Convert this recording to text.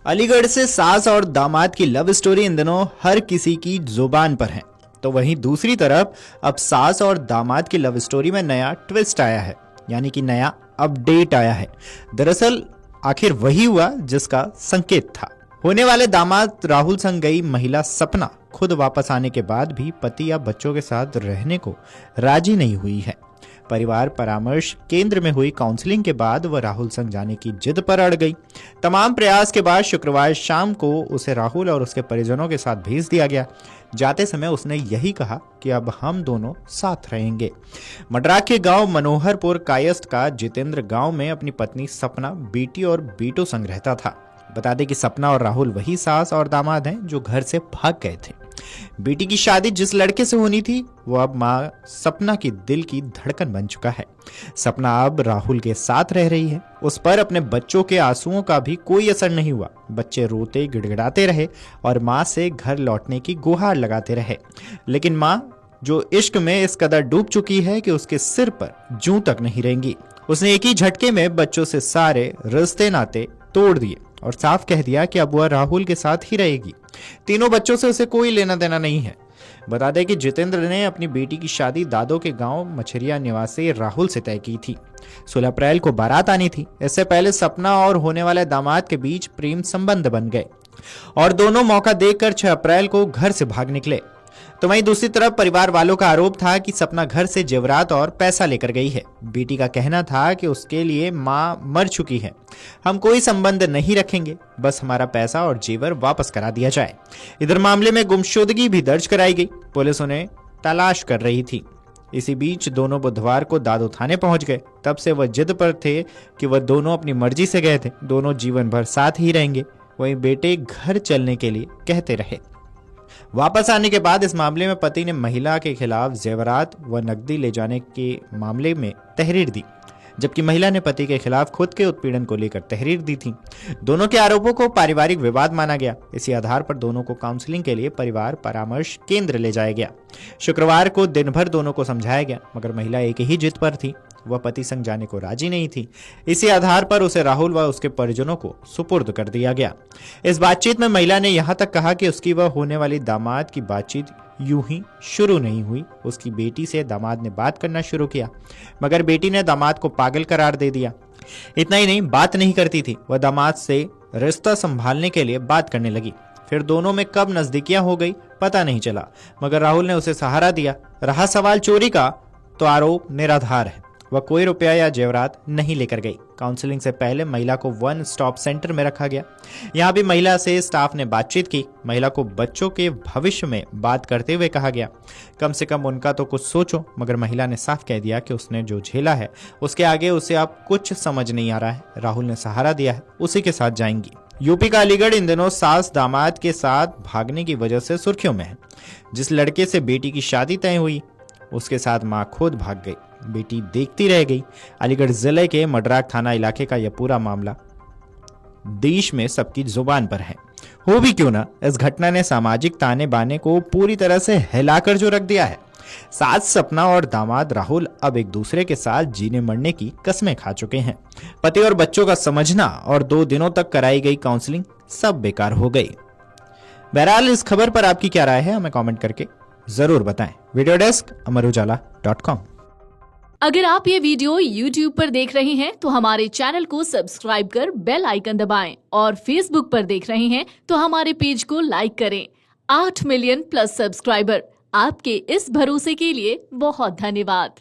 अलीगढ़ से सास और दामाद की लव स्टोरी इन दिनों हर किसी की जुबान पर है। तो वहीं दूसरी तरफ अब सास और दामाद की लव स्टोरी में नया ट्विस्ट आया है, यानी कि नया अपडेट आया है। दरअसल आखिर वही हुआ जिसका संकेत था। होने वाले दामाद राहुल संग गई महिला सपना खुद वापस आने के बाद भी पति या बच्चों के साथ रहने को राजी नहीं हुई है। परिवार परामर्श केंद्र में हुई काउंसलिंग के बाद वह राहुल संग जाने की जिद पर अड़ गई। तमाम प्रयास के बाद शुक्रवार शाम को उसे राहुल और उसके परिजनों के साथ भेज दिया गया। जाते समय उसने यही कहा कि अब हम दोनों साथ रहेंगे। मड्राक के गांव मनोहरपुर कायस्थ का जितेंद्र गांव में अपनी पत्नी सपना, बेटी और बेटों संग रहता था। बता दें कि सपना और राहुल वही सास और दामाद हैं जो घर से भाग गए थे। बेटी की शादी जिस लड़के से होनी थी वो अब मां सपना की दिल की धड़कन बन चुका है। सपना अब राहुल के साथ रह रही है। उस पर अपने बच्चों के आंसुओं का भी कोई असर नहीं हुआ। बच्चे रोते गिड़गिड़ाते रहे और मां से घर लौटने की गुहार लगाते रहे, लेकिन मां जो इश्क में इस कदर डूब चुकी है कि उसके सिर पर जूं तक नहीं रहेंगी। उसने एक ही झटके में बच्चों से सारे रिश्ते नाते तोड़ दिए और साफ कह दिया कि अब वह राहुल के साथ ही रहेगी। तीनों बच्चों से उसे कोई लेना देना नहीं है। बता दें कि जितेंद्र ने अपनी बेटी की शादी दादो के गांव मछरिया निवासी राहुल से तय की थी। 16 अप्रैल को बारात आनी थी। इससे पहले सपना और होने वाले दामाद के बीच प्रेम संबंध बन गए और दोनों मौका देखकर 6 अप्रैल को घर से भाग निकले। तो वहीं दूसरी तरफ परिवार वालों का आरोप था कि सपना घर से जेवरात और पैसा लेकर गई है। बेटी का कहना था कि उसके लिए मां मर चुकी है, हम कोई संबंध नहीं रखेंगे, बस हमारा पैसा और जेवर वापस करा दिया जाए। इधर मामले में गुमशुदगी भी दर्ज कराई गई। पुलिस उन्हें तलाश कर रही थी। इसी बीच दोनों बुधवार को दादो थाने पहुंच गए। तब से वह जिद पर थे कि वह दोनों अपनी मर्जी से गए थे, दोनों जीवन भर साथ ही रहेंगे। वहीं बेटे घर चलने के लिए कहते रहे। वापस आने के बाद इस मामले में पति ने महिला के खिलाफ जेवरात व नकदी ले जाने के मामले में तहरीर दी, जबकि महिला ने पति के खिलाफ खुद के उत्पीड़न को लेकर तहरीर दी थी। दोनों के आरोपों को पारिवारिक विवाद माना गया। इसी आधार पर दोनों को काउंसलिंग के लिए परिवार परामर्श केंद्र ले जाया गया। शुक्रवार को दिन भर दोनों को समझाया गया, मगर महिला एक ही जिद पर थी। वह पति संग जाने को राजी नहीं थी। इसी आधार पर उसे राहुल व उसके परिजनों को सुपुर्द कर दिया गया। इस बातचीत में महिला ने यहां तक कहा कि उसकी वह होने वाली दामाद की बातचीत यूं ही शुरू नहीं हुई। उसकी बेटी से दामाद ने बात करना शुरू किया, मगर बेटी ने दामाद को पागल करार दे दिया। इतना ही नहीं, बात नहीं करती थी। वह दामाद से रिश्ता संभालने के लिए बात करने लगी। फिर दोनों में कब नजदीकियां हो गई पता नहीं चला, मगर राहुल ने उसे सहारा दिया। रहा सवाल चोरी का, तो आरोप निराधार है। वह कोई रुपया या जेवरात नहीं लेकर गई। काउंसलिंग से पहले महिला को वन स्टॉप सेंटर में रखा गया। यहां भी महिला से स्टाफ ने बातचीत की। महिला को बच्चों के भविष्य में बात करते हुए कहा गया, कम से कम उनका तो कुछ सोचो। मगर महिला ने साफ कह दिया कि उसने जो झेला है उसके आगे उसे अब कुछ समझ नहीं आ रहा है। राहुल ने सहारा दिया है, उसी के साथ जाएंगी। यूपी का अलीगढ़ इन दिनों सास दामाद के साथ भागने की वजह से सुर्खियों में है। जिस लड़के से बेटी की शादी तय हुई उसके साथ मां खुद भाग गई, बेटी देखती रह गई। अलीगढ़ जिले के मड्राक थाना इलाके का यह पूरा मामला देश में सबकी जुबान पर है। हो भी क्यों ना, इस घटना ने सामाजिक ताने बाने को पूरी तरह से हिलाकर जो रख दिया है। सास सपना और दामाद राहुल अब एक दूसरे के साथ जीने मरने की कस्में खा चुके हैं। पति और बच्चों का समझना और 2 दिनों तक कराई गई काउंसलिंग सब बेकार हो गई। बहरहाल इस खबर पर आपकी क्या राय है, हमें कमेंट करके जरूर बताएं। वीडियो डेस्क अमरुजाला.com। अगर आप ये वीडियो YouTube पर देख रहे हैं तो हमारे चैनल को सब्सक्राइब कर बेल आइकन दबाएं और Facebook पर देख रहे हैं तो हमारे पेज को लाइक करें। 8 मिलियन प्लस सब्सक्राइबर, आपके इस भरोसे के लिए बहुत धन्यवाद।